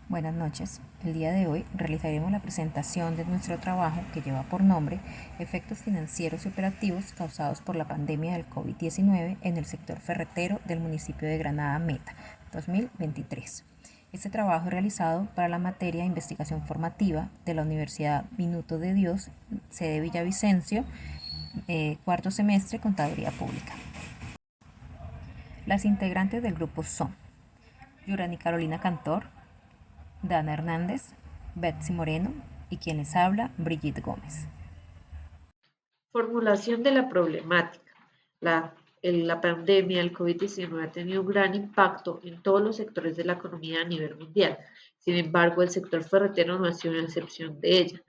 Buenas noches. El día de hoy realizaremos la presentación de nuestro trabajo que lleva por nombre Efectos financieros y operativos causados por la pandemia del COVID-19 en el sector ferretero del municipio de Granada Meta, 2023. Este trabajo es realizado para la materia de investigación formativa de la Universidad Minuto de Dios, sede Villavicencio, cuarto semestre, Contaduría Pública. Las integrantes del grupo son Yurani Carolina Cantor, Dana Hernández, Betsy Moreno y quien les habla, Brigitte Gómez. Formulación de la problemática. La pandemia del COVID-19 ha tenido un gran impacto en todos los sectores de la economía a nivel mundial. Sin embargo, el sector ferretero no ha sido una excepción de ella,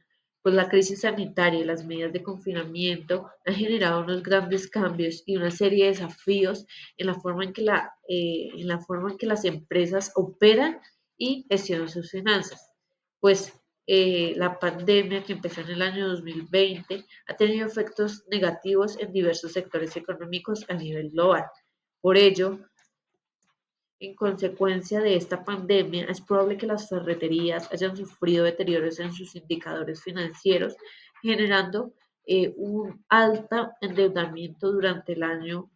pues la crisis sanitaria y las medidas de confinamiento han generado unos grandes cambios y una serie de desafíos en la forma en que las empresas operan y gestionan sus finanzas. Pues la pandemia que empezó en el año 2020 ha tenido efectos negativos en diversos sectores económicos a nivel global. Por ello, en consecuencia de esta pandemia, es probable que las ferreterías hayan sufrido deterioros en sus indicadores financieros, generando un alto endeudamiento durante el año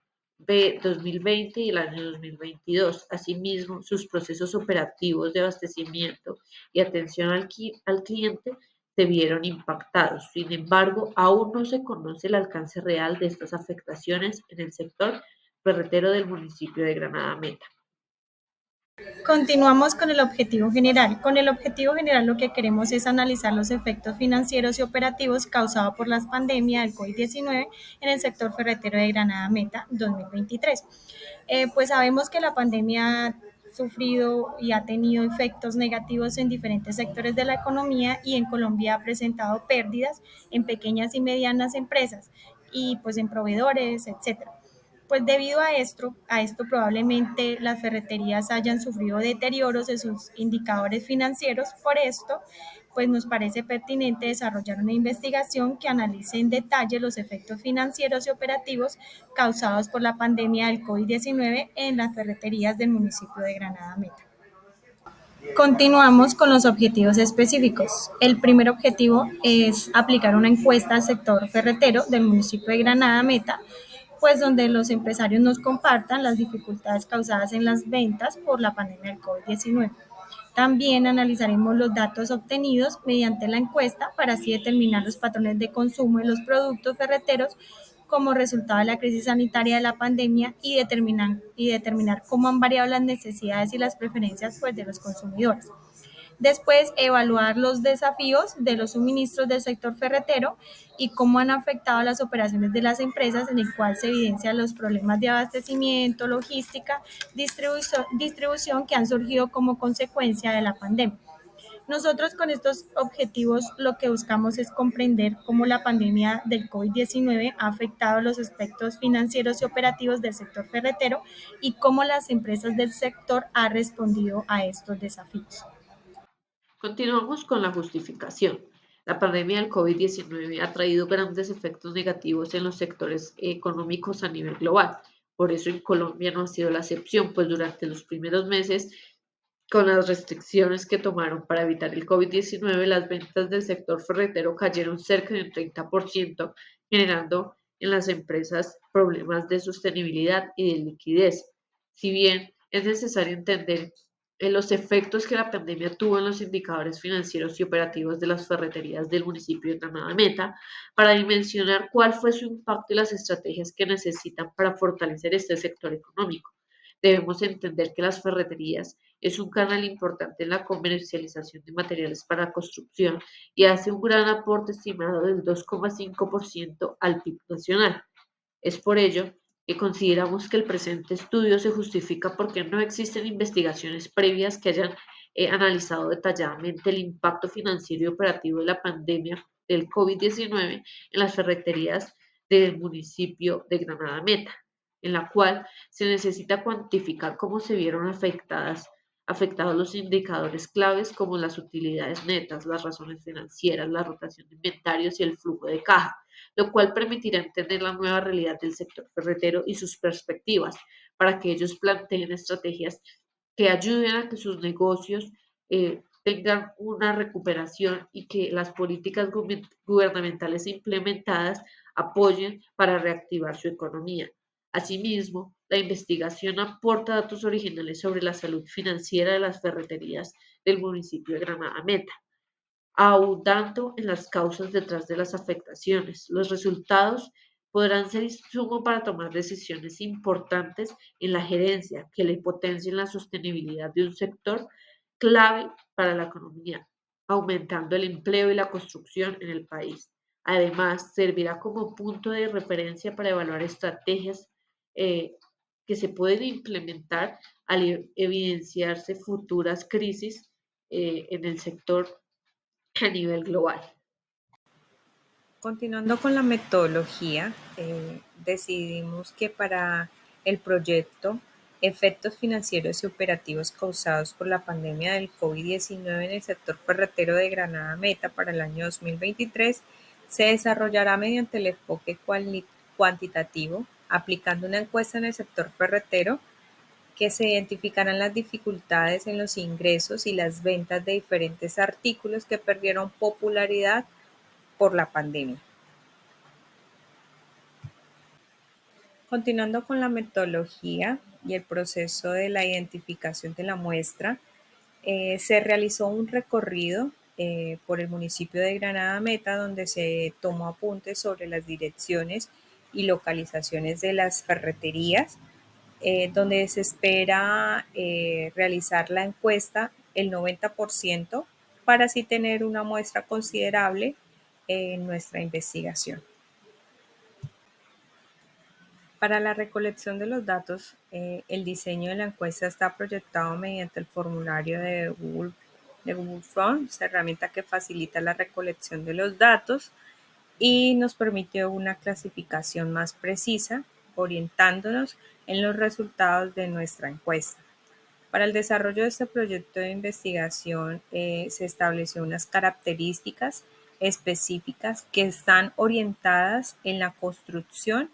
2020 y el año 2022. Asimismo, sus procesos operativos de abastecimiento y atención al cliente se vieron impactados. Sin embargo, aún no se conoce el alcance real de estas afectaciones en el sector ferretero del municipio de Granada Meta. Continuamos con el objetivo general. Con el objetivo general lo que queremos es analizar los efectos financieros y operativos causados por la pandemia del COVID-19 en el sector ferretero de Granada Meta 2023. Pues sabemos que la pandemia ha sufrido y ha tenido efectos negativos en diferentes sectores de la economía y en Colombia ha presentado pérdidas en pequeñas y medianas empresas y pues en proveedores, etcétera. Pues debido a esto probablemente las ferreterías hayan sufrido deterioros de sus indicadores financieros. Por esto, pues nos parece pertinente desarrollar una investigación que analice en detalle los efectos financieros y operativos causados por la pandemia del COVID-19 en las ferreterías del municipio de Granada Meta. Continuamos con los objetivos específicos. El primer objetivo es aplicar una encuesta al sector ferretero del municipio de Granada Meta, pues donde los empresarios nos compartan las dificultades causadas en las ventas por la pandemia del COVID-19. También analizaremos los datos obtenidos mediante la encuesta para así determinar los patrones de consumo de los productos ferreteros como resultado de la crisis sanitaria de la pandemia y determinar cómo han variado las necesidades y las preferencias pues, de los consumidores. Después, evaluar los desafíos de los suministros del sector ferretero y cómo han afectado las operaciones de las empresas, en el cual se evidencian los problemas de abastecimiento, logística, distribución que han surgido como consecuencia de la pandemia. Nosotros con estos objetivos lo que buscamos es comprender cómo la pandemia del COVID-19 ha afectado los aspectos financieros y operativos del sector ferretero y cómo las empresas del sector han respondido a estos desafíos. Continuamos con la justificación. La pandemia del COVID-19 ha traído grandes efectos negativos en los sectores económicos a nivel global. Por eso en Colombia no ha sido la excepción, pues durante los primeros meses, con las restricciones que tomaron para evitar el COVID-19, las ventas del sector ferretero cayeron cerca del 30%, generando en las empresas problemas de sostenibilidad y de liquidez. Si bien es necesario entender los efectos que la pandemia tuvo en los indicadores financieros y operativos de las ferreterías del municipio de Granada Meta, para dimensionar cuál fue su impacto y las estrategias que necesitan para fortalecer este sector económico. Debemos entender que las ferreterías es un canal importante en la comercialización de materiales para construcción y hace un gran aporte estimado del 2,5% al PIB nacional. Es por ello que consideramos que el presente estudio se justifica porque no existen investigaciones previas que hayan analizado detalladamente el impacto financiero y operativo de la pandemia del COVID-19 en las ferreterías del municipio de Granada Meta, en la cual se necesita cuantificar cómo se vieron afectados los indicadores claves como las utilidades netas, las razones financieras, la rotación de inventarios y el flujo de caja, lo cual permitirá entender la nueva realidad del sector ferretero y sus perspectivas para que ellos planteen estrategias que ayuden a que sus negocios tengan una recuperación y que las políticas gubernamentales implementadas apoyen para reactivar su economía. Asimismo, la investigación aporta datos originales sobre la salud financiera de las ferreterías del municipio de Granada Meta, ahondando en las causas detrás de las afectaciones. Los resultados podrán ser insumo para tomar decisiones importantes en la gerencia que le potencien la sostenibilidad de un sector clave para la economía, aumentando el empleo y la construcción en el país. Además, servirá como punto de referencia para evaluar estrategias eh, que se pueden implementar al evidenciarse futuras crisis en el sector a nivel global. Continuando con la metodología, decidimos que para el proyecto Efectos financieros y operativos causados por la pandemia del COVID-19 en el sector ferretero de Granada Meta para el año 2023 se desarrollará mediante el enfoque cuantitativo, aplicando una encuesta en el sector ferretero que se identificarán las dificultades en los ingresos y las ventas de diferentes artículos que perdieron popularidad por la pandemia. Continuando con la metodología y el proceso de la identificación de la muestra, se realizó un recorrido por el municipio de Granada Meta donde se tomó apuntes sobre las direcciones y localizaciones de las ferreterías, donde se espera realizar la encuesta el 90% para así tener una muestra considerable en nuestra investigación. Para la recolección de los datos, el diseño de la encuesta está proyectado mediante el formulario de Google Forms, herramienta que facilita la recolección de los datos y nos permite una clasificación más precisa, orientándonos en los resultados de nuestra encuesta. Para el desarrollo de este proyecto de investigación se estableció unas características específicas que están orientadas en la construcción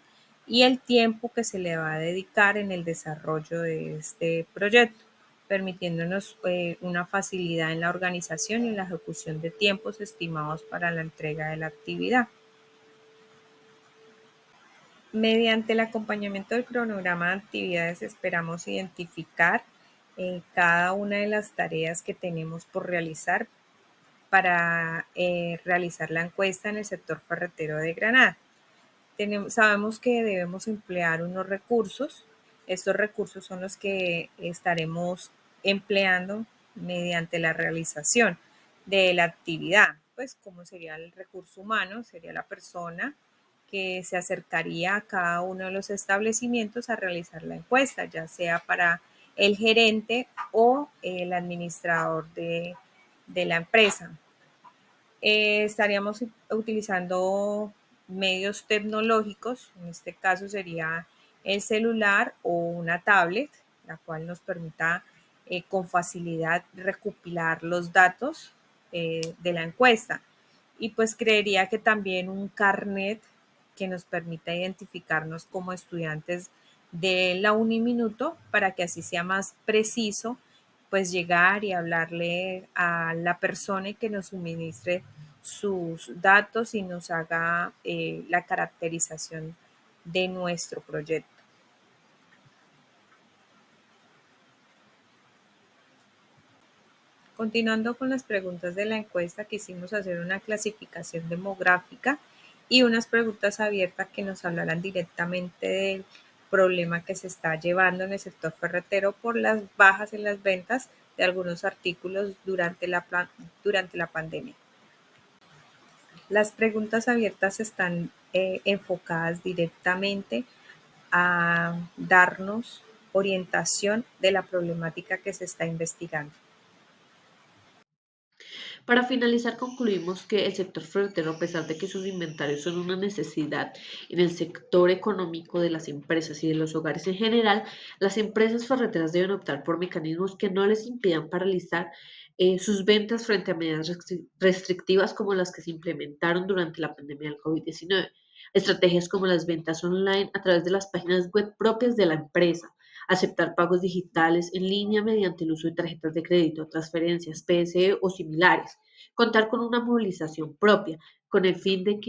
y el tiempo que se le va a dedicar en el desarrollo de este proyecto, permitiéndonos una facilidad en la organización y en la ejecución de tiempos estimados para la entrega de la actividad. Mediante el acompañamiento del cronograma de actividades esperamos identificar cada una de las tareas que tenemos por realizar para realizar la encuesta en el sector ferretero de Granada. Sabemos que debemos emplear unos recursos. Estos recursos son los que estaremos empleando mediante la realización de la actividad. Pues como sería el recurso humano, sería la persona que se acercaría a cada uno de los establecimientos a realizar la encuesta, ya sea para el gerente o el administrador de la empresa. Estaríamos utilizando medios tecnológicos, en este caso sería el celular o una tablet, la cual nos permita con facilidad recopilar los datos de la encuesta. Y pues creería que también un carnet que nos permita identificarnos como estudiantes de la Uniminuto para que así sea más preciso pues llegar y hablarle a la persona que nos suministre sus datos y nos haga la caracterización de nuestro proyecto. Continuando con las preguntas de la encuesta, quisimos hacer una clasificación demográfica y unas preguntas abiertas que nos hablaran directamente del problema que se está llevando en el sector ferretero por las bajas en las ventas de algunos artículos durante la pandemia. Las preguntas abiertas están enfocadas directamente a darnos orientación de la problemática que se está investigando. Para finalizar, concluimos que el sector ferretero, a pesar de que sus inventarios son una necesidad en el sector económico de las empresas y de los hogares en general, las empresas ferreteras deben optar por mecanismos que no les impidan paralizar sus ventas frente a medidas restrictivas como las que se implementaron durante la pandemia del COVID-19. Estrategias como las ventas online a través de las páginas web propias de la empresa, aceptar pagos digitales en línea mediante el uso de tarjetas de crédito, transferencias, PSE o similares, contar con una movilización propia, con el fin de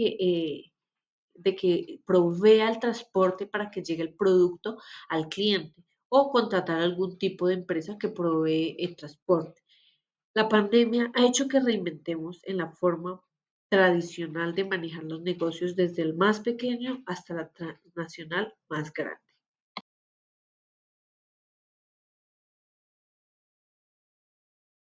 que provea el transporte para que llegue el producto al cliente o contratar algún tipo de empresa que provee el transporte. La pandemia ha hecho que reinventemos en la forma tradicional de manejar los negocios desde el más pequeño hasta la transnacional más grande.